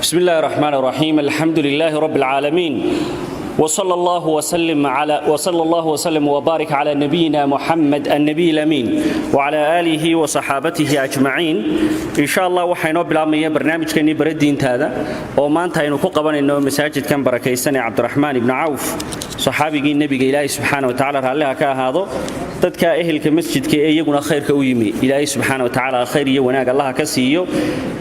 بسم الله الرحمن الرحيم الحمد لله رب العالمين وصلى الله وسلم وبارك على نبينا محمد النبي الأمين وعلى آله وصحابته أجمعين إن شاء الله وحينو بلامية برنامج كني بردين هذا وما أنت ينكو قبل إنه مساجد كان بركيسني عبد الرحمن بن عوف صحابي النبي إلهي سبحانه وتعالى رالها كهذا dadka ehelka masjidka ee iyaguna khayrka u yimi ilaahay subhanahu wa ta'ala khayr iyo wanaag Allah ka siiyo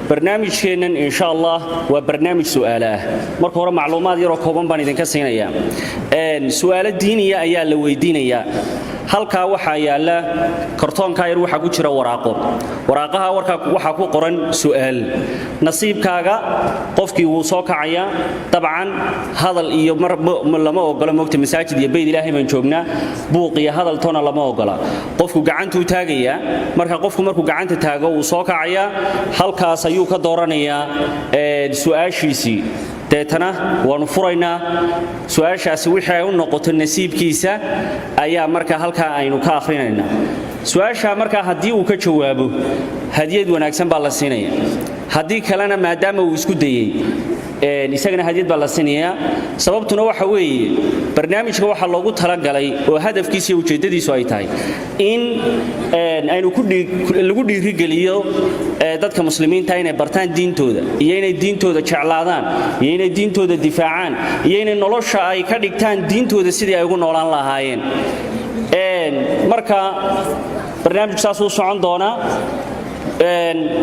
barnaamijkeenan insha Allah waa barnaamij su'aalaha marka hore macluumaad yar oo kooban baan idin ka siinayaa su'aalo diiniya ayaa la weydiinayaa halka waxa yaala kartoonka yar waxa ku jira waraaqaha waxa ku qoran su'aal nasiibkaaga qofkii uu soo kacaya dabcan hadal iyo lama ogola moogta masaajid iyo beyd ilaahay baan joognaa buuq iyo hadal toona lama ogola qofku gacanta u taagaya markuu gacanta taago uu soo kacaya halkaas ayuu ka dooranayaa su'aashiisii deetana waanu furaynaa su'aashaasi wixii ay u noqoto nasiibkiisa ayaa marka halka aynu ka akhrinayna su'aasha marka hadii uu ka jawaabo hadiyad wanaagsan baa la siinaya hadii kalena maadaama uu isku dayay isagana hadiyad baa la siinayaa sababtuna waxa weeye barnaamijka waxa loogu talagalay oo hadafkiisa iyo ujeedadiisu ay tahay in aynu lagu dhiirigeliyo dadka muslimiinta inay bartaan diintooda iyo inay diintooda jeclaadaan iyo inay diintooda difaacaan iyo inay nolosha ay ka dhigtaan diintooda sidii ay ugu noolaan lahaayeen marka barnaamijkaas uu socon doona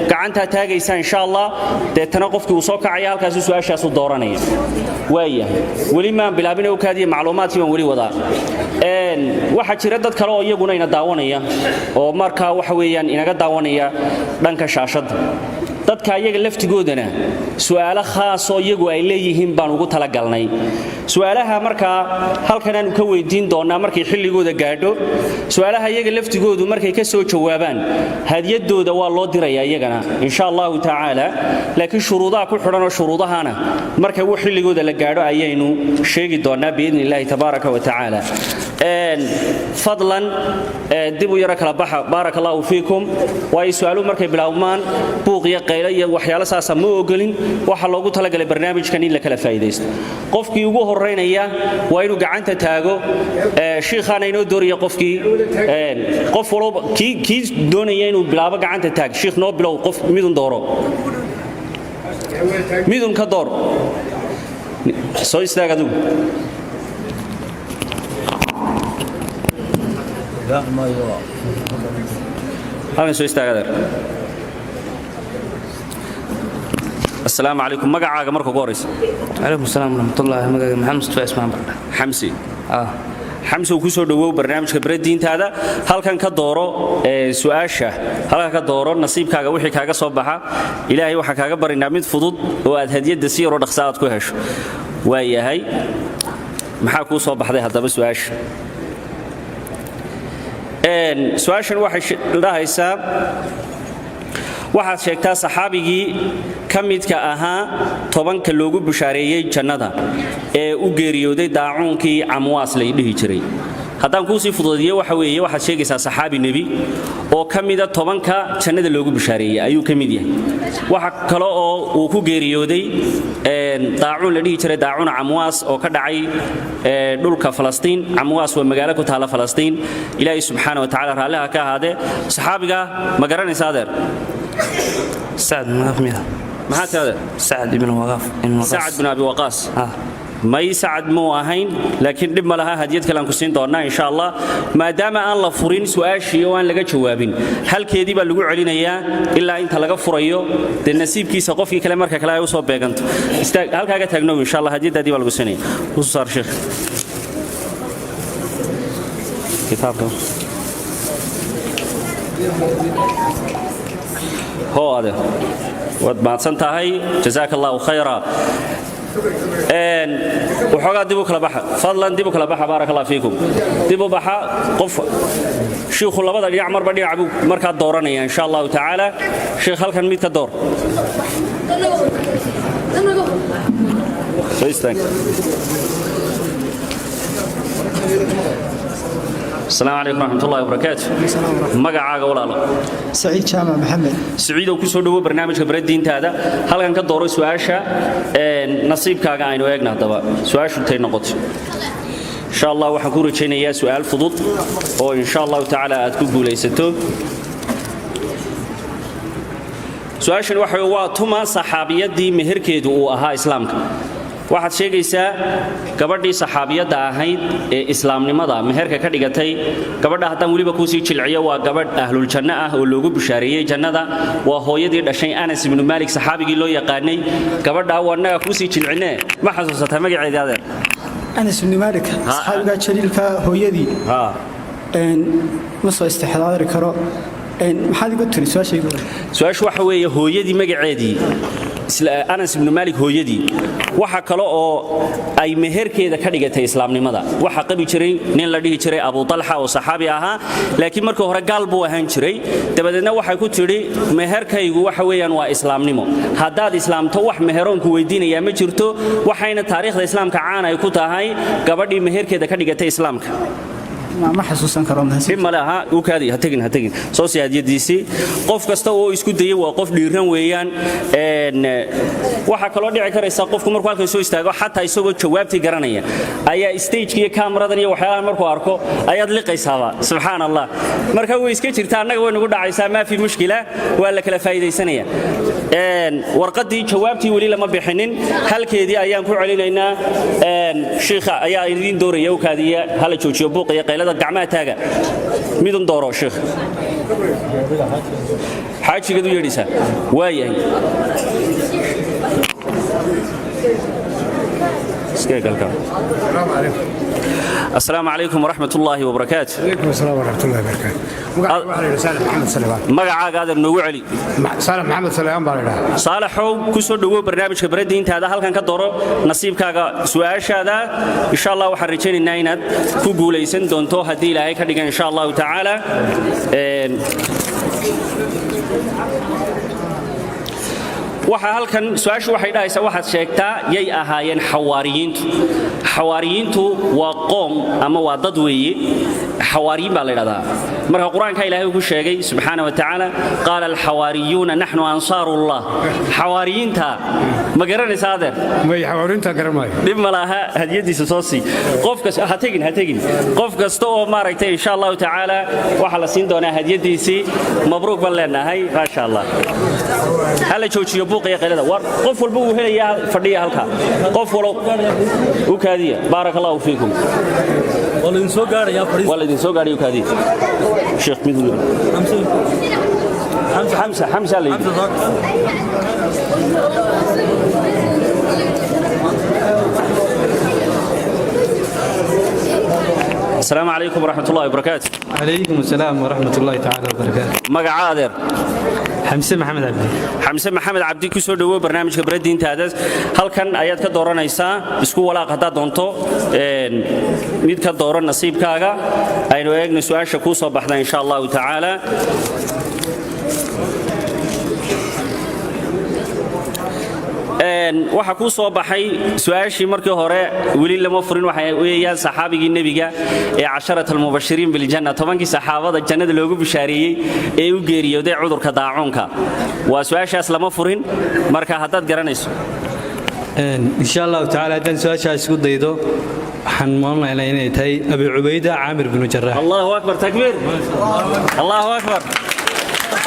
gacanta taagaysa insha Allah deetana qofkii uu soo kacay halkaas su'aashaas u dooranaya wali ma bilaabin oo kaadiye macluumaadkii waan wali wadaa waxa jira dad kale oo iyaguna ina daawanaya oo marka waxa weeyaan inaga daawanaya dhanka shaashada dadka iyaga laftigoodana su'aalo khaas oo iyagu ay leeyihiin baan ugu tala galnay su'aalaha marka halkan aanu ka weydiin doonaa markay xilligooda gaadho su'aalaha iyaga laftigoodu markay ka soo jawaabaan hadiyadooda waa loo dirayaa iyagana insha Allah ta'ala laakiin shuruudaha ku xidhan oo shuruudahana markay uu xilligooda la gaadho ayaynu sheegi doonaa biidnillaahi tabaaraka wa ta'ala fadlan dibu yara kala baxa barakallahu fiikum waa su'aalu markay bilaawmaan buuqiya qayliya waxyaalo saasa ma ogolin waxa loogu talagalay barnaamijkan in la kala faa'iideysto qofkii ugu horeynaya waa inuu gacanta taago sheekhaana inoo dooriyo qofkii qof walba kii doonaya inuu bilaabo gacanta taag sheekh noo bilow qof midun dooro midun ka door soo istaagadu halkan soo istaagadeer السلام عليكم مقعاga marka ugu horeysa عليكم السلام ورحمة الله مقعاga محمد مصطفى اسمان برده حمسي حمسي ku soo dhawow barnaamijka baradiintaada halkan ka dooro su'aasha halkan ka dooro nasiibkaaga wixii kaaga soo baxa ilaahay waxa kaaga barinaa mid fudud oo aad hadiyada si yar oo dhaqso aad ku hesho waayahay maxaa ku soo baxday hadaba su'aasha su'aashan waxay dhahaysaa waxaad sheegtaa saxaabigii kamidka ahaa 10ka loogu bushaareeyay jannada ee u geeriyooday daacuunkii Amwaas la dhihi jiray haddaan ku sii fududiyo waxa weeye waxaad sheegaysaa saxaabi nabi oo kamida 10ka jannada loogu bushaareeyay ayuu kamid yahay waxa kale oo uu ku geeriyooday daacuun la dhihi jiray daacuun Amwaas oo ka dhacay dhulka Falastiin Amwaas waa magaalo ku taala Falastiin ilaahay subhanahu wa ta'ala raalaha ka ahaade saxaabiga ma garanaysaa adeer سعد بن أبي محات هذا سعد بن وقاص سعد بن أبي وقاص ما يسعد مو أهين لكن لما لها هديت كلام كسين دورنا إن شاء الله ما دام أن لا فرين سؤال شيء وأن لقى جوابين هل كذي بلقوا علينا إياه إلا أنت لقى فريو النسيب كي سقفي كلام مركب كلا يوصل بيجنت هل كذا تجنو إن شاء الله هديت هذه بلقوا سنين وصار شيخ كتاب هو هذا وما سنتهي جزاك الله خيرا وحقا ديبو كلا بحا فضلا ديبو كلا بحا بارك الله فيكم ديبو بحا قف شيخ لبدا يعمر بدي عبو مركا دورانيا ان شاء الله تعالى شيخ هل كان 100 دور السلام عليكم ورحمة الله وبركاته مقعاق ولا لا سعيد جامع محمد سعيد وكسو دو برنامج خبرت دينتا هذا هل كان كدورو سؤاشا نصيبكaaga aynu eegna hadaba su'aashu tay noqoto insha Allah waxaan ku rajaynayaa su'aal fudud oo insha Allah ta'ala aad ku guuleysato su'aashan waa tuma saxaabiyadii meherkeedu uu ahaa islaamka waxaad sheegaysaa gabadhii saxaabiyada ahayd ee islaamnimada meherka ka dhigatay gabadha hadan waliba ku sii jilciyo waa gabadh ahlul janna ah oo loogu bishaareeyay jannada waa hooyadii dhashay Anas ibn Malik saxaabigii loo yaqaanay gabadha wanaga ku sii jilcinay ma xasuusata magaceeda adeer Anas ibn Malik saxaabiga jaliilka hooyadii ma soo istixdaari karo maxaad igu tiri su'aashu waxa weeye hooyadii magaceedii Anas ibn Malik hooyadii waxa kale oo ay meherkeeda ka dhigatay islaamnimada waxa qabi jiray nin la dhihi jiray Abu Talha oo saxaabi ahaa laakiin markii hore gaal buu ahaan jiray dabadeedna waxay ku tiri meherkaygu waxa weeyaan waa islaamnimo hadaad islaamto wax meheroonku weydiinaya ma jirto waxayna taariikhda islaamka caan ay ku tahay gabadhii meherkeeda ka dhigatay islaamka ma xasuusan karo malaha uu kaadi ha tagin soo siyaadiyadiisi qof kasta oo isku dayay waa qof dhiiran weeyaan waxa kale oo dhici karaysa qofku markuu halkan soo istaago xataa isagoo jawaabti garanaya ayaa stage-kiga kaamiradan iyo waxyaalaha markuu arko ayaad liqaysaaba subhanallah marka way iska jirtaa annaga way nagu dhacaysaa ma fi mushkila waa la kala faa'iideysanaya warqadii jawaabtii wali lama bixinin halkeedii ayaan ku celinaynaa sheekha ayaa idin dooraya oo kaadiya hala joojiyo buuqiya qaylada gacmaha taaga midun dooro sheekh xaajigadu yeedhisa waayahay السلام عليكم ورحمة الله وبركاته. عليكم السلام ورحمة الله وبركاته. صالح محمد سليمان. مقعد هذا النوع علي. صالح محمد سليمان بالله. صالح هو كسر دو برنامج خبرتي انت هذا هل كان كدورة نصيب كاغا سؤال هذا إن شاء الله وحرجين الناينات كوجوليسن دونتو هدي لهيك إن شاء الله تعالى. waxa halkan su'aashu waxay dhahaysaa waxaad sheegtaa yay ahaayeen xawaariyiintu waa qoom ama waa dad weeye xawaariyin baa la yiraahdaa marka quraanka ilaahay uu ku sheegay subhanahu wa ta'ala qala al hawariyuna nahnu ansarullah xawaariyiinta ma garanaysaa adeer may xawaariyiinta garanay dib malaha hadiyadiisa soo sii qofka ha tagin qof kasta oo maaragtay insha Allah ta'ala waxa la siin doonaa hadiyadiisi mabruuk baan leenahay ma sha Allah hala joojiyo buuqiya qaylada war qof walba uu helayaa fadhiya halka qof walba u kaadiya barakallahu fiikum walidin soo gaarayo kaadiya sheekh miduu حمزة لي السلام عليكم ورحمة الله وبركاته. عليكم السلام ورحمة الله تعالى وبركاته. مقع عادر حمزة محمد عبدي. حمزة محمد عبدي كسر دو برنامج خبرتي انت هذا هل كان آيات كدوران إيسا بسكو ولا قطع دونتو ميد كدوران نصيب كاغا أينو إيق نسوان شكو صباحنا إن شاء الله تعالى. waxa ku soo baxay su'aashii markii hore wali lama furin waxa weeyaan saxaabigii nabiga ee 10 mubashiriin bil janna 10kii saxaabada jannada loogu bishaareeyay ee u geeriyooday cudurka daacuunka waa su'aashaas lama furin marka hadaad garanayso insha Allah ta'ala hadan su'aashaas isku daydo waxaan moolnaynaa inay tahay Abu Ubayda Aamir ibn Jarrah Allahu akbar takbir Allahu akbar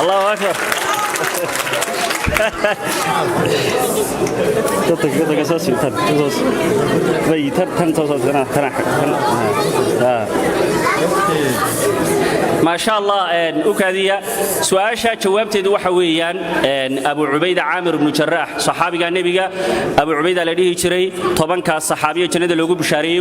Allahu akbar تتك أساسي ما شاء الله أكادية سؤاشا جوابتي دو حويان أبو عبيدة عامر بن جراح صحابي النبي أبو عبيدة الذي يشري طبعا كصحابي جند لوجو بشاريه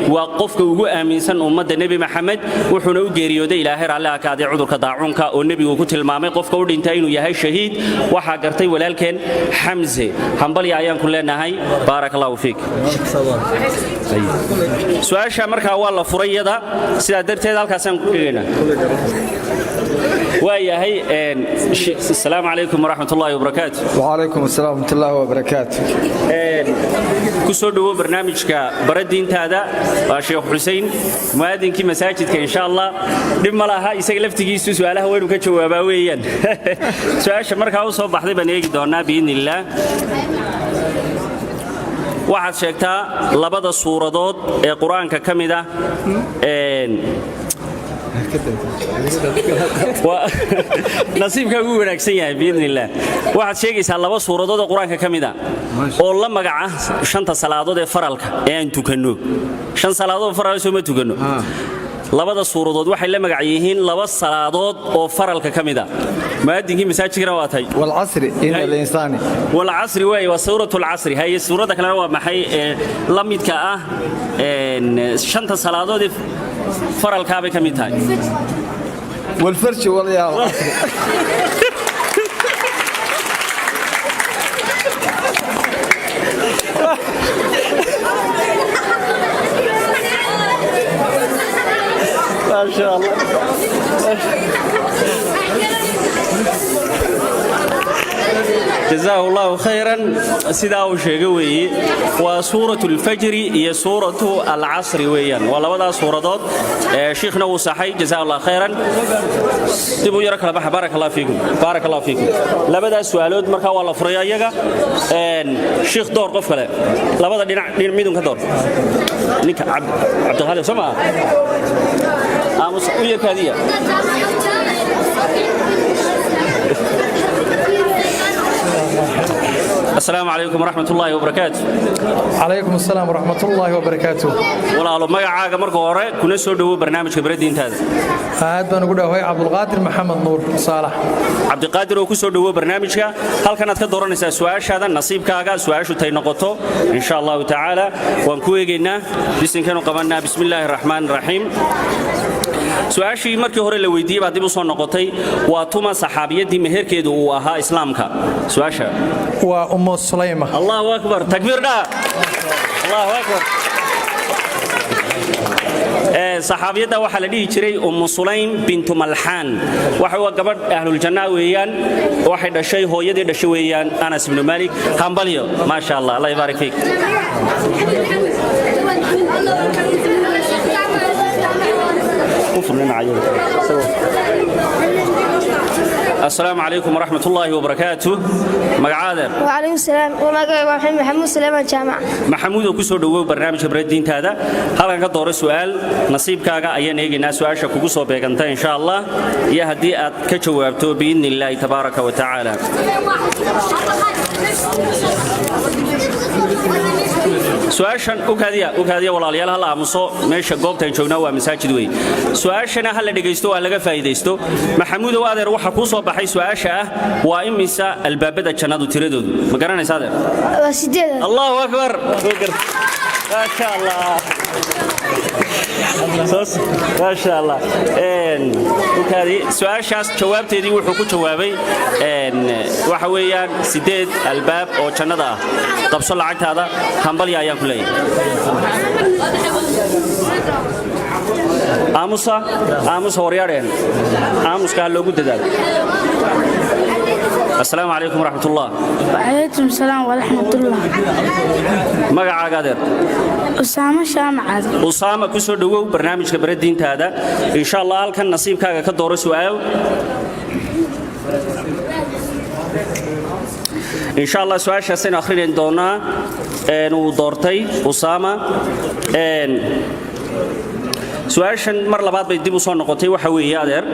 وقفك وجو أمين سن أمة النبي محمد وحنو جريو ده إلهي على كادي عذر كضاعونك والنبي وقت المامي قفك ودينتين وياهي شهيد وحقرتي ولكن حمزة حنبلي أيام كلنا هاي بارك الله فيك سؤال شامرك والله فريضة سيادرتي ذلك سنقولنا waayahay assalaamu calaykum waraxmatullaahi wabarakaatu وعليكم السلام ورحمة الله وبركاته ku soo dhawo barnaamijka baradiintaada waa Sheekh Xuseen muwaadinkii masaajidka insha Allah dib ma laha isaga laftigiisu su'aalaha waynu ka jawaabaa weeyaan su'aasha markaa u soo baxday baan eegi doonaa biidnillah waxaad sheegtaa labada suuradood ee quraanka kamida nasiibka ugu wanaagsan yahay biidnillah waxaad sheegaysaa laba suuradood oo quraanka kamida oo la magaca shanta salaadood ee faralka ee aan tukanno shan salaadood faral soo ma tukanno labada suuradood waxay la magac yihiin laba salaadood oo faralka kamida maadinkii masaajidkana waa tahay والعصر إن الإنسان والعصر waa suuratul asr hay suurada kale waa maxay la midka ah shanta salaadood ee faralka bay kamid tahay والفرش والعصر ما شاء الله جزاه الله خيرا سيدا شيغا وي وسوره الفجر هي سوره العصر ويان ولبدا سورادود شيخنا وصحي جزاه الله خيرا دبو يرك لبخ بارك الله فيكم بارك الله فيكم لبدا سؤالود marka waa la furaya iyaga sheekh door qof kale labada dhinac midun ka door ninka Abdul Khalid Sama aamus u yakadiya السلام عليكم ورحمة الله وبركاته. عليكم السلام ورحمة الله وبركاته. والله ما عاق مركو هراء كنا سودو برنامج كبردين هذا. هذا نقوله هو عبد القادر محمد نور صالح. عبد القادر وكسودو برنامج كا هل كانت كدورنا سؤال هذا النصيب كاجا سؤال شو تينقطه إن شاء الله تعالى ونكوي جينا بس إن كانوا قبلنا بسم الله الرحمن الرحيم. سؤاشي markii hore la weydiiyay baad dib u soo noqotay waa tuma saxaabiyadii meherkeedu uu ahaa islaamka su'aasha waa ummu Sulayma Allahu akbar takbirna Allahu akbar saxaabiyada waxa la dhihi jiray ummu Sulaym bint Malhan waxa waa gabadh ahlul janna weeyaan waxay dhashay hooyadii dhashay weeyaan Anas ibn Malik hambaliyo ma sha Allah Allah yibaarik fiik السلام عليكم ورحمة الله وبركاته مقعادر وعليكم السلام ومقعي محمود سليمان جامع محمود وكسو دوو برنامج بردين هذا هل كان دور السؤال نصيب كاغا ايان ايغنا سؤال شكوكو سو بيغنتا ان شاء الله يا هدي اد كجوابتو باذن الله تبارك وتعالى سؤاشن اوكاديا walaalyaal hal aamuso meesha goobtan joognaa waa masaajid weey su'aashana hal dhageysto waa laga faa'iideysto maxamuud oo adeer waxa ku soo baxay su'aasha ah waa imisa albaabada jannadu tiradoodu ma garanaysaa adeer waa 8 Allahu akbar ما شاء الله ما شاء الله وكادي سؤال شاس جوابتي wuxuu ku jawaabay waxa weeyaan 8 albaab oo jannada ah qabso lacagtaada hambal ayaan ku leeyahay aamusa waryaareen aamuska loogu dadaalo السلام عليكم ورحمة الله. وعليكم السلام ورحمة الله. مقع قادر. أسامة شامع. أسامة كسر دوو برنامج كبردين هذا إن شاء الله هل كان نصيب كاغا كدور سؤال إن شاء الله سؤال شاسين آخرين دونا إنه دورتي أسامة سؤالشن مر labaad bay dib u soo noqotay waxa weeye adeer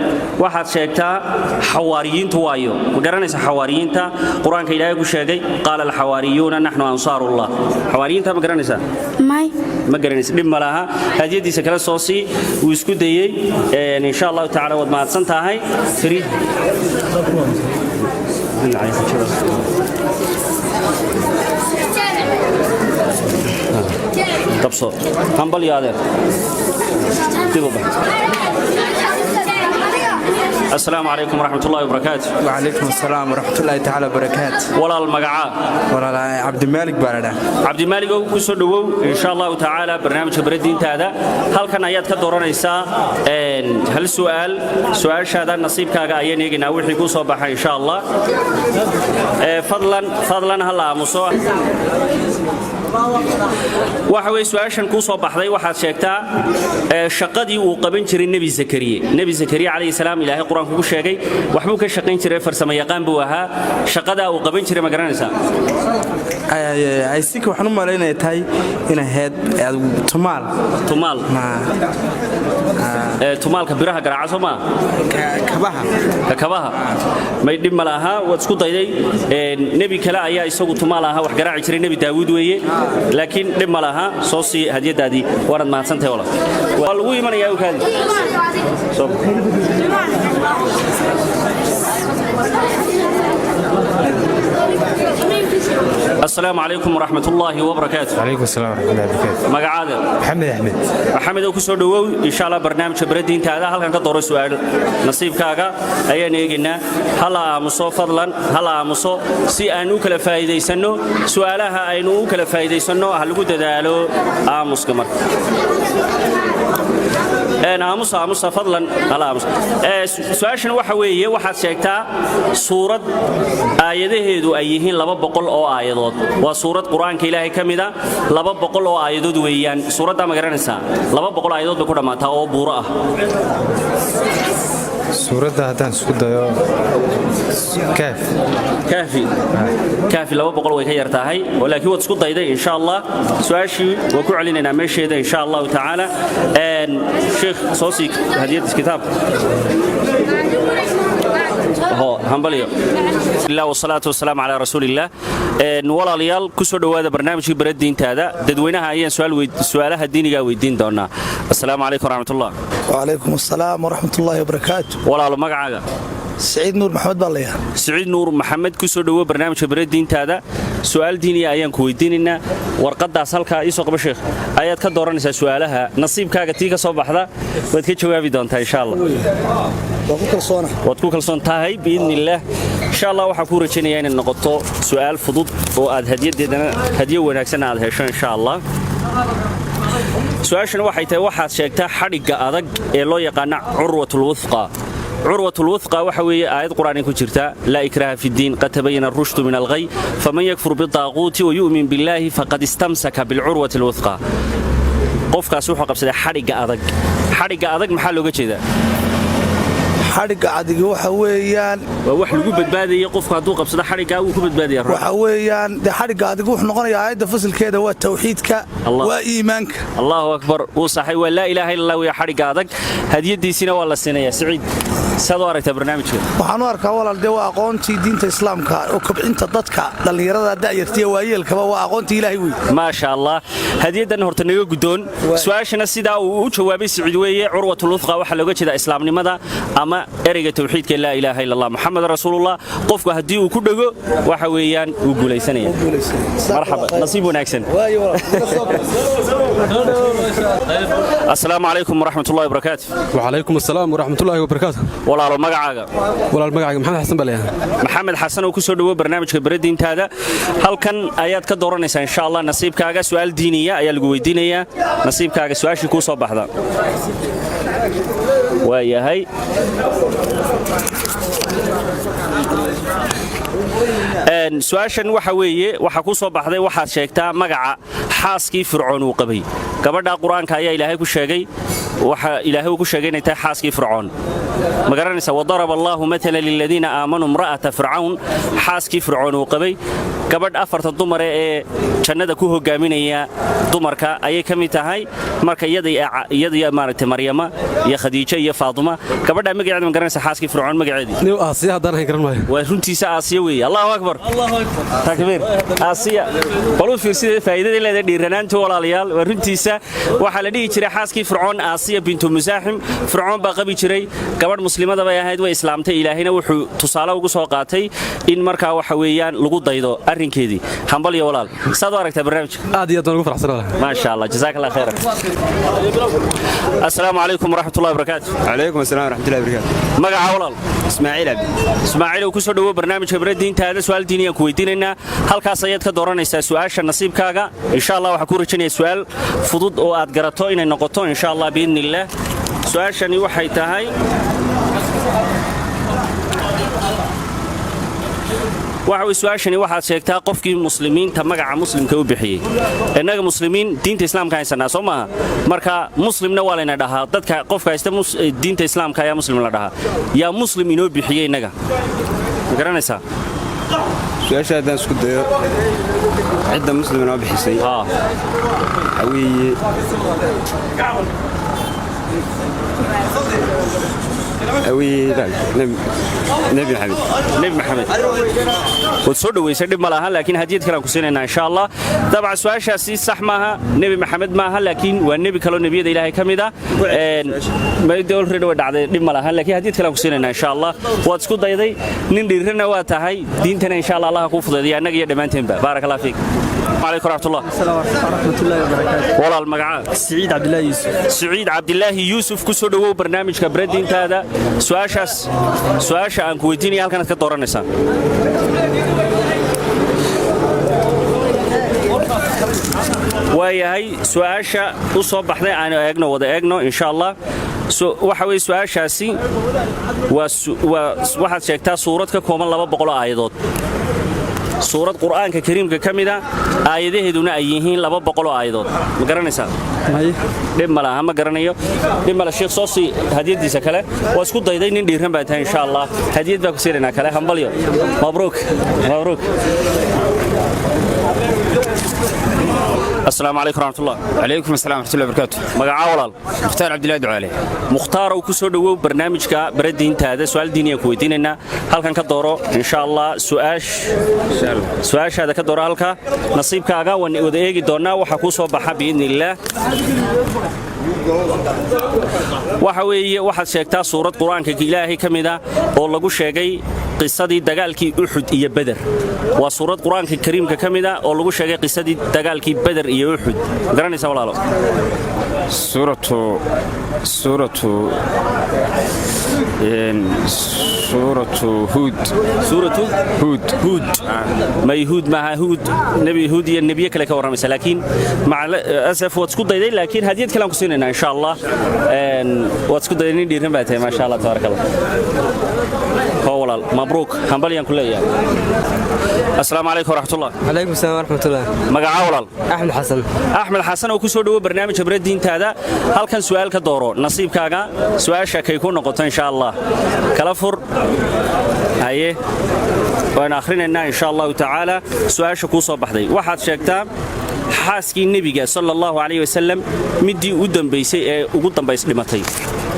waxaad sheegtaa xawaariyiintu waayo ma garanaysaa xawaariyiinta quraanka ilaahay ku sheegay qaala al xawaariyuuna nahnu ansaarullah xawaariyiinta ma garanaysaa ma garanaysaa dhib ma laha hadiyadiisa kala soo sii uu isku dayay insha Allah taala wad maadsan tahay fariid تبصر هنبل يا السلام عليكم ورحمة الله وبركاته. وعليكم السلام ورحمة الله تعالى وبركاته. ولا المقعة ولا عبد المالك بارده. عبد المالك وكسودو إن شاء الله تعالى برنامج بردين هذا هل كان آيات كدورنا إساء هل سؤال شهادة نصيب كاجا أيين يجينا وحيكون صباح إن شاء الله فضلا هلا مصور waxa way su'aashan ku soo baxday waxaad sheegtaa shaqadii uu qaban jiray nabi zakariya alayhi salaam ilaahay quraanku ku sheegay waxbuu ka shaqayn jiray farsamo yaqaan buu ahaa shaqada uu qaban jiray ma garanaysaa ay si ka waxaan u maleynay tahay in ahayd tumaalka biraha garaaca soo ma kabaha may dhib malaha wad isku dayday nabi kale ayaa isagu tumaal aha wax garaaci jiray nabi daawud weeye laakiin dhib malaha soo si hadiyadaadii warad mahadsantahay walaal waa lagu imanayaa oo kaadi السلام عليكم ورحمة الله وبركاته. وعليكم السلام ورحمة الله وبركاته. مقعادة محمد وكسر دو إن شاء الله برنامج بردين هذا هل كان كدور سؤال نصيب كاغا أي نيجينا هلا مصو فضلا هلا مصو سي أنو كلا فايدة يسنو سؤالها أنو كلا فايدة يسنو هل قد دالو آموس كمر آموس فضلا هلا آموس سؤالنا وحويه واحد شيكتا سورة آياته دو أيهين لبا بقول أو آيات وسورة قرآن كإلهي كمدا لبا بقول أو آيات ويان سورة دا مغرانسا لبا بقول آيات بكرة ما تاو بورا سورة هاتان سودة كافي لبا بقول ويكيرتاهي ولكن هو تسكت ضيدي إن شاء الله سؤاشي وكو علينا ماشي إن شاء الله تعالى شيخ صوصي هدية الكتاب همبليو الله والصلاة والسلام على رسول الله ولا ليال كسر هذا برنامج بردين هذا ددوينها أي سؤالها الدينية والدين دونا السلام عليكم ورحمة الله وعليكم السلام ورحمة الله وبركاته ولا لو مقعد سعيد نور محمد بالله سعيد نور محمد كسر برنامج بردين هذا سؤال ديني أيام كويديننا ورقد عسلك يسوق بشيخ آيات كدورنا سؤالها نصيب كاغتيك صباح ذا وتكتب جوابي دونتها إن شاء الله وتكون كلصون تاهي بإذن الله إن شاء الله وحكون رجينا يعني النقطة سؤال فضول وأد هدية ونكسنا على هالشيء إن شاء الله سؤال شنو واحد شيكتا حرق أدق إلو يقنع عروة الوثقى وحوي آيات قرآن كجرتا لا إكراه في الدين قد تبين الرشد من الغي فمن يكفر بالطاغوت ويؤمن بالله فقد استمسك بالعروة الوثقى قفك سوحة قبسة حرق أدق محله كذا حرق عادي وحويان wax lagu badbaadiyo qofka haduu qabsado xariga uu ku badbaadiyo waxa weeyaan de xariga adigu wuxuu noqonayaa aayada fasilkeeda waa tawxiidka waa iimaanka Allahu akbar wa sahih wa la ilaha illa huwa xariga adag hadiyadiisina waa la siinaya Saciid sidoo aragta barnaamijka waxaan u arkaa walaalde waa aqoontii diinta islaamka oo kobcinta dadka dhalinyarada da'yartiya waayeelkaba waa aqoontii Ilaahay weey ma sha Allah hadiyadan horta naga gudoon su'aashana sida uu u jawaabay Saciid weeye urwatul wuthqa waxa looga jeedaa islaamnimada ama ereyga tawxiidka la ilaha illa Allah Muhammad rasuulullah qofku hadii uu ku dhago waxa weeyaan uu guuleysanaya marxaba nasiib wanaagsan السلام عليكم ورحمة الله وبركاته. وعليكم السلام ورحمة الله وبركاته. ولا المقعة محمد حسن بليان. محمد حسن وكسر دو برنامج بردين هذا هل كان آيات كدورنا إن شاء الله نصيب كاجا سؤال دينية آيات الجوي دينية نصيب كاجا سؤال شكو صباح ذا ويا هاي سؤاشن waxa weeye waxa ku soo baxday waxaad sheegtaa magaca xaaskii fircoon uu qabay gabadha quraanka ayaa ilaahay ku sheegay waxa ilaahay ku sheegay inay tahay xaaskii fircoon ma garanaysa wadaraba Allahu mathalan lil ladina aamanu imra'ata fir'aun xaaskii fircoon uu qabay gabadh afarta dumar ee jannada ku hogaaminaya dumarka ayay kamid tahay marka iyada maaragtay Maryama iyo Khadiija iyo Faaduma gabadha magaceeda ma garanaysa xaaskii fircoon magaceedii niyo Aasiya hadan garan maayo waa runtiisa Aasiya weey Allahu akbar takbir Aasiya qoluu fiirsiday faa'iidada leedahay dhiiranaanta walaalayaal waa runtiisa waxa la dhigi jiray xaaskii fircoon Aasiya bintu Musaahim fircoon baa qabi jiray gabadh muslimada bay ahayd way islaamtay ilaahayna wuxuu tusaale ugu soo qaatay in markaa waxa weeyaan lagu daydo arrinkeedii hambal iyo walaal saad u aragtaa barnaamijka aad iyo aad ugu faraxsanahay ما شاء الله جزاك الله خيرا السلام عليكم ورحمة الله وبركاته عليكم السلام ورحمة الله وبركاته مقع ولال إسماعيل عبد إسماعيل وكسر دو برنامج خبرة دين هذا سؤال ديني كويتيننا هل كاسيات كدوران سؤال النصيب كاغا إن شاء الله وحكورة شني سؤال فضود أو أدقرتوين النقطين إن شاء الله بإذن الله سؤال شني وحي تهاي waxa su'aashani waxaad sheegtaa qofkii muslimiinta magaca muslimka u bixiyay inaga muslimiin diinta islaamka haysanaa Soomaa marka muslimna waa leena dhahaa dadka qofka haysta diinta islaamka ayaa muslim la dhahaa yaa muslim inoo bixiyay inaga garanaysaa su'aasha hadaan isku dayo cidda muslim inoo bixisay hawiye نبي محمد وتصور ويسد ملاها لكن هديت كلام كسينا إن شاء الله طبعا سؤال شاسي صح معها نبي محمد معها لكن والنبي كلام نبي ده إلهي كمدا ما يدور رد ودع ده ملاها لكن هديت كلام كسينا إن شاء الله وتسكت ضيدي ننديرنا واتهاي دينتنا إن شاء الله الله كوف ضيدي أنا جيد ما تنبأ بارك الله فيك عليكم ورحمة الله السلام ورحمة الله وبركاته والله المقعد سعيد عبد الله يوسف سعيد عبد الله يوسف كسر هو برنامج كبردين هذا سؤال أن كويتيني هل كانت كدورة نساء وهي سؤال أصاب بحثي عن أجنو وضع أجنو إن شاء الله وحوي سؤال شاسي وواحد شيكتا صورتك كومن لبا بقول آيات سورة القرآن الكريم كمدة آياته دون أيهين لبا بقول آيات مقرنسا لما لا هم قرنيه لما لا الشيخ صوصي هدية دي سكله واسكت ضيدين نديرهم بعدها إن شاء الله هدية بكسيرنا كله هم بليو مبروك مبروك السلام عليكم ورحمة الله عليكم السلام ورحمة الله وبركاته مقع ولال مختار عبد الله دعالي مختار وكسر دو برنامج كبردين هذا سؤال ديني كويتيننا هل كان كدوره إن شاء الله سؤال هذا كدوره هل كا نصيب كاغا وديجي دورنا وحكوسه بحب بإذن الله وحوي واحد شيكتا سورة القرآن كإلهي كمدا والله جو شيء قصة دجال كي أحد إيا بدر وسورة القرآن الكريم كمدا والله جو شيء قصة دجال كي بدر إيا أحد قراني سوالله سورة هود ما يهود مع هود نبي هود النبي كلك ورمس لكن مع الأسف وتسكت ضيدي لكن هديت كلام كسيننا إن شاء الله وتسكت ضيدي ديرهم بعدها ما شاء الله تبارك الله هو مبروك همبليان كلية السلام عليكم ورحمة الله عليكم السلام ورحمة الله مقع ولال أحمد حسن وكسر دو برنامج خبرة دين هذا هل كان سؤال كدوره نصيب كاغا سؤال شكيكون نقطة إن شاء الله كلافور هاي وأنا آخرين إن شاء الله تعالى سؤال شكو صباح دي واحد شكتا حاسكي النبي صلى الله عليه وسلم مدي ودن بيسي وقدن بيس لمتي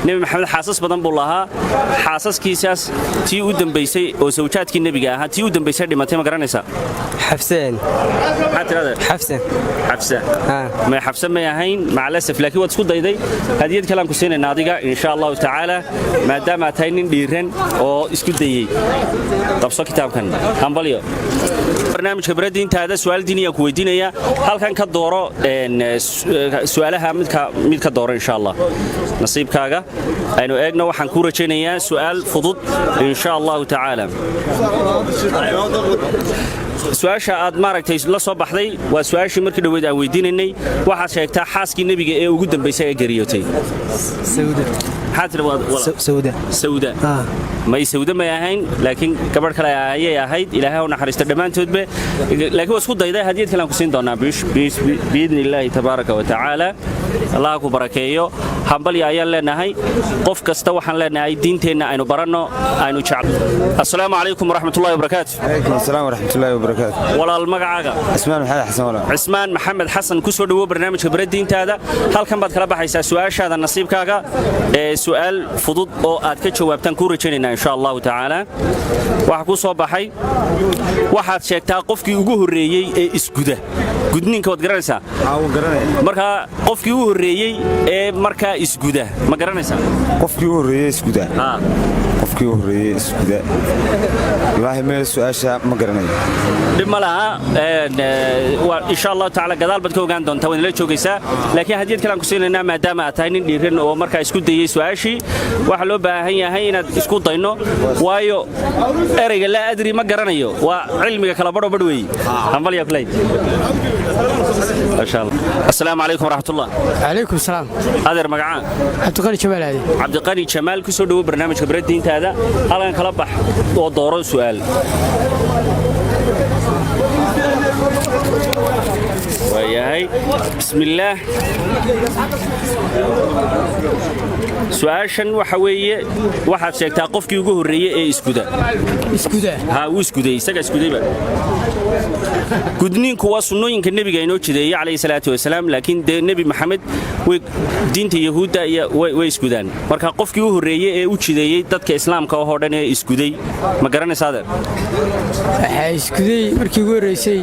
نبي محمد حاسس بدن بالله حاسس كيساس تي ودن بيسي وزوجات كي النبي ها تي ودن بيسي لمتي ما قرانيسا حفسان ما حفسان ما يهين مع الأسف لكن وتسكت ضيدي هدية كلام كسين الناضجة إن شاء الله تعالى ما دام أتاين ديرن أو اسكت ضيي طب صو كتاب كان همبليو برنامج خبرة دين هذا سؤال ديني كويدينية هل كان كدورة سؤالها مد كدورة إن شاء الله نصيب كاغا أنو أجنا وحنكورة شينية سؤال فضود إن شاء الله تعالى سؤال aad maaragtay la soo baxday waa su'aashii markii dhaweyd aan weydiinay waxa sheegtaa xaaskii nabiga ee ugu dambeysay ee geeriyootay Sauda ما يسود ما يهين لكن كبر كلا هي هيد إلى هون حريست دمان تودبه لكن وسكوت ضيدة هدية كلام كسين دونا بإذن الله تبارك وتعالى الله كبركيه حنبلي أيال لنا هاي قف كستوحن لنا هاي دين تنا أينو برنا أينو شعب السلام عليكم ورحمة الله وبركاته عليكم السلام ورحمة الله وبركاته ولا المقعة عثمان محمد حسن كسر دو برنامج خبرة دين هذا هل كان بعد كلا بحيس سؤال هذا النصيب كاغا سؤال فضود أو أتكتش وابتن كورة إن insha allahu tacaala waxa ku soo baxay waxaad sheegtaa qofkii ugu horreeyey ee isguda gudniinka waad garanaysaa markaa qofkii ugu horreeyey ee markaa isguda ma garanaysaa qofkii ugu horreeyey isguda qofkii ugu horreeyey isguda ilaahay meel su'aasha ma garanayo dhib ma laha insha allahu tacaala gadaal baad ka ogaan doontaa waad nala joogaysaa laakiin hadiyad kale aan ku siinaynaa maadaama aad tahay nin dhiiran oo markaa isku dayey su'aashii waxaa loo baahan yahay inaad isku dayno waayo ereyga laa adri ma garanayo waa cilmiga kala badho badh weeye hambalya kulay masha allah assalaamu calaykum waraxmatullah calaykum salaam adeer magacaan cabdiqani jamaal aadi cabdiqani jamaal ku soo dhawo barnaamijka baradiintaada halkan kala bax oo dooro su'aal waayahay bismillaah su'aashan waxa weeye waxaad sheegtaa qofkii ugu horreeyey ee isguda wuu isguday isaga isgudayba gudniinku waa sunnooyinka nebiga inoo jideeyey calayhi salaatu wasalaam laakiin dee nebi maxamed diinta yahuudda way isgudaan marka qofkii u horreeyey ee u jideeyey dadka islaamka oo dhan ee isguday ma garanaysaa adeer waxaa isguday markii ugu horreysay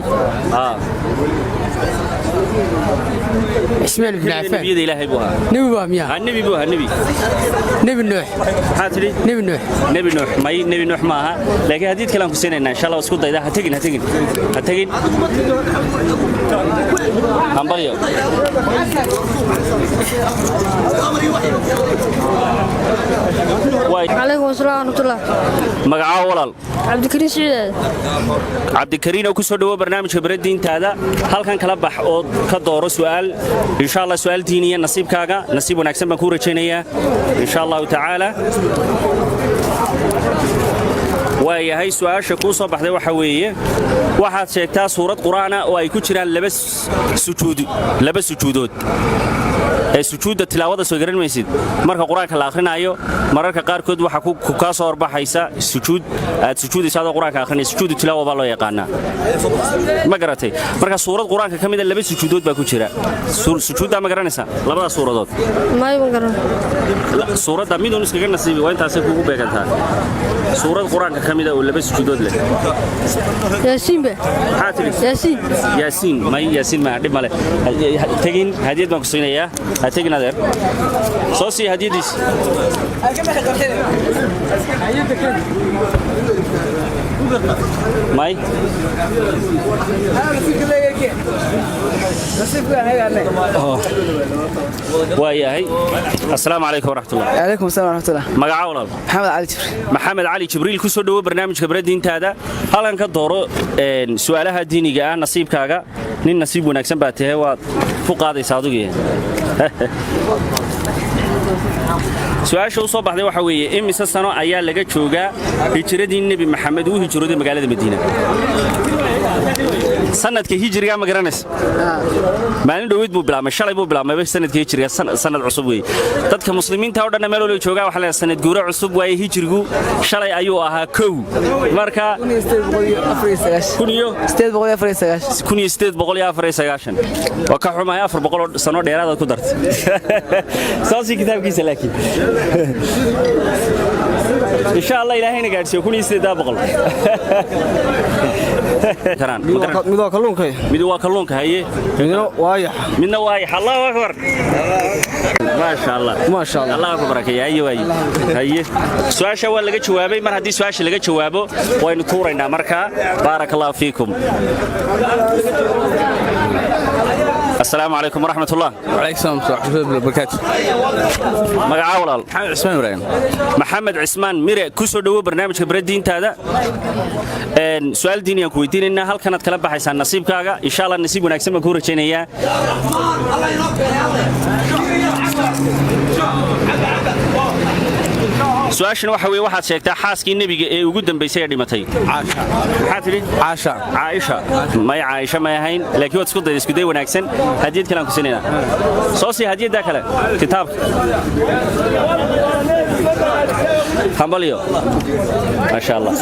ismail ibn cafaan nabiyada ilaahay buu ahaa nebi waa miyaa nebi buu ahaa nebi nuux maxaa tidhi nebi nuux may nebi nuux ma aha laakiin hadiid kale aan ku siinaynaa insha allah isku dayda ha tegin hambalyo calaykum asalaam warahmatullah magacaa walaal cabdikariin siciid cabdikariin oo ku soo dhawo barnaamijka baradiintaada halkan kala bax oo ka dooro su'aal insha allah su'aal diiniya nasiibkaaga nasiib wanaagsan baan kuu rajaynayaa insha allahu tacaala waayahay su'aasha kuu soo baxday waxa weeye waxaad sheegtaa suurad qur'aana oo ay ku jiraan laba sujuudood ee sujuudda tilaawada soo garan maysid marka quraanka la akhrinayo mararka qaarkood waxa ku ka soo horbaxaysa sujuud aad sujuudaysa adoo quraanka akhrinaysa sujuudu tilaawa baa loo yaqaanaa ma garatay marka suurad quraanka kamid ah laba sujuudood baa ku jira sujuudda ma garanaysaa labada suuradood ma garan suuradda mid uu iskaga nasiibi waa intaas kugu beegantaa suurad quraanka kamid ah oo laba sujuudood leh yaasiin ma dhib male tagin hadiyad baan ku siinayaa هتجينا ده صوصي هديديس ماي وياهي السلام عليكم ورحمه الله عليكم السلام ورحمه الله مقعه ولا محمد علي جبريل ku soo dhawo barnaamijka baradiintaada halan ka dooro su'aalaha diiniga ah nasiibkaaga nin nasiib wanaagsan baa tahay waa fuqaadaysa adugu su'aasha soo baxday waxa weeye imise sano ayaa laga joogaa hijradii nabi maxamed uu hijrooday magaalada madiina sanadka hijriga ma garanaysa maalin dhaweyd buu bilaabmay shalay buu bilaabmay sanadka hijriga sanad cusub weey dadka muslimiinta oo dhan meel wada jooga waxa la sanad guura cusub way hijrigu shalay ayuu ahaa kow marka 1894 waa ka xumahay 400 sano dheeraad ku dartay saasi kitaabkiisa laakiin insha Allah ilaahayna gaarsiyo 1800 midoo kalluunka haye midna waayax Allahu akbar ma sha Allah Allah ku barakeeyo haye su'aasha waa laga jawaabay mar hadii su'aasha laga jawaabo waynu tuuraynaa marka barakallahu fiikum السلام عليكم ورحمة الله. وعليكم السلام ورحمة الله وبركاته. مقعه ولا محمد عثمان مريم. محمد عثمان مريم كسر دو برنامج كبردين هذا. سؤال ديني كويتين إن هل كانت كلام بحث عن نصيب كاغا إن شاء الله النصيب ونكسب مكورة شينية. سؤال waxa weey waxaad sheegtaa xaaskii nabiga ee ugu dambeysay dhimatay Aisha ma Aisha ma ahayn laakiin wad isku day wanaagsan hadiyad kale aan ku siinaynaa soo si hadiyada kale kitaabka hambalyo ما شاء الله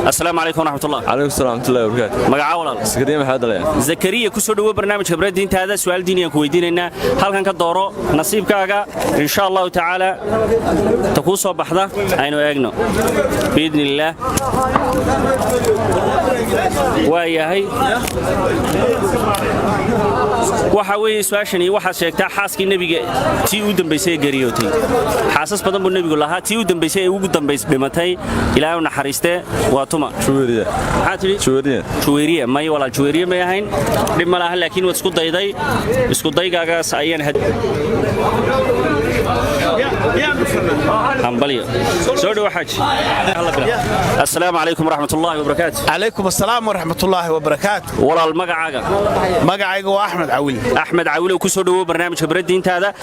السلام عليكم ورحمة الله عليكم السلام ورحمة الله وبركاته مقعة ولا زكريا محمد الله زكريا كسر دو برنامج خبرة دين هذا سؤال ديني كويديننا هل كان كدورو نصيب كاغا إن شاء الله تعالى تكون صباح ذا أينو أجنو بإذن الله ويا هي وحوي سواشني وحا شيكتا حاسكي نبيga tii u dambeysay gariyootay xaasas badan buu nabigu lahaa tii u dambeysay ugu dambeysay dhimatay ilaahay u naxariiste waa tuma juweeriya xaatiri juweeriya may wala juweeriya may ahayn dhib ma laha laakiin wad isku daygaagaas ayaan hambalyo soo dhaw xaaj السلام عليكم ورحمة الله وبركاته عليكم السلام ورحمة الله وبركاته ولا المقعة مقعة أحمد عويل أحمد عويل وكسر دو برنامج خبرة دين هذا